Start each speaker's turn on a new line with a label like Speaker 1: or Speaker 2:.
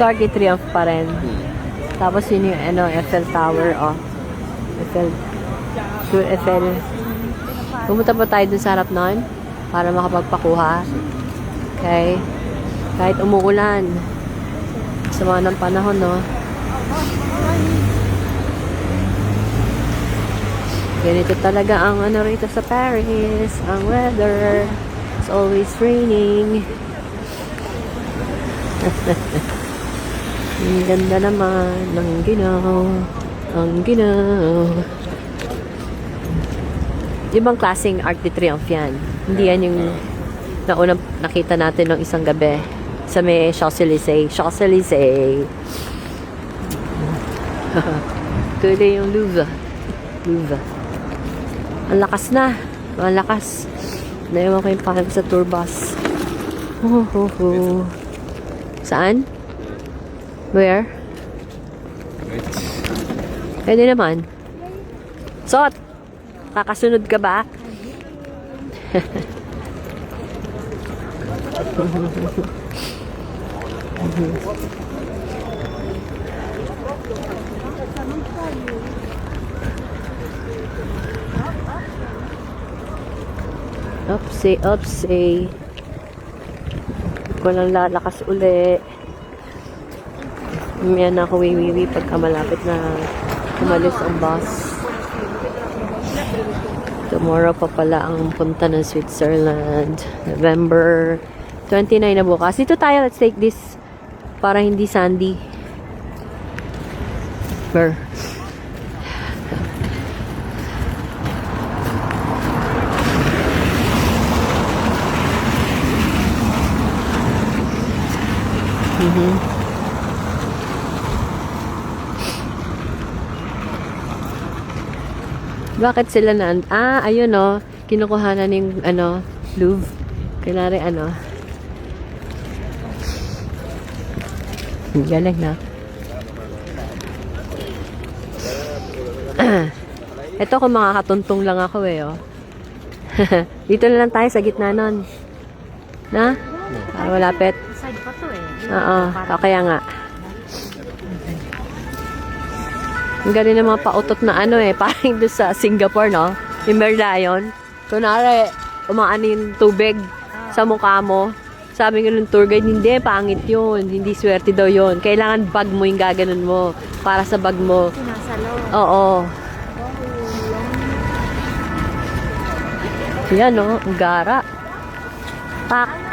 Speaker 1: So, Arc de Triomphe pa rin. Tapos yun yung ano, Eiffel Tower, oh. Eiffel. Pumunta pa tayo dun sa harap nun para makapagpakuha. Okay? Kahit umuulan. Sama ng panahon, no? Ganito talaga ang ano rito sa Paris. Ang weather. It's always raining. Ang ganda naman ng ginaw. Ang ginaw. Ibang klaseng Arc de Triomphe yan. Hindi yan yung naunang nakita natin ng isang gabi sa may Champs-Élysées. Champs-Élysées. Tuloy yung Louvre. Louvre. Ang lakas na. Ang lakas. Naiwan ko yung parang sa tour bus. Saan? Where? Pwede naman. Sot! Kakasunod ka ba? Upsay, upsay. Walang lalakas uli. Yan ako wiwiwi pagka malapit na umalis ang bus. Tomorrow pa pala ang punta ng Switzerland. November 29 na bukas. Dito tayo, let's take this para hindi sandy. Burr. Bakit sila na... ayun o. Kinukuhanan yung, Louvre. Kunwari, galing na. Ito kung makakatuntong lang ako oh. Dito na lang tayo sa gitna nun. Na? Para malapit.
Speaker 2: Side pa to
Speaker 1: Oo. Kaya nga. Ang galing ng mga pautot na parang doon sa Singapore, no? Yung Merlion. Kunwari, umaano yung tubig sa mukha mo. Sabi nga ng tour guide, hindi, pangit yun. Hindi swerte daw yun. Kailangan bag mo yung gaganon mo. Para sa bag mo.
Speaker 2: Sinasalo.
Speaker 1: Oo. Yan, no? Ang gara. Tak.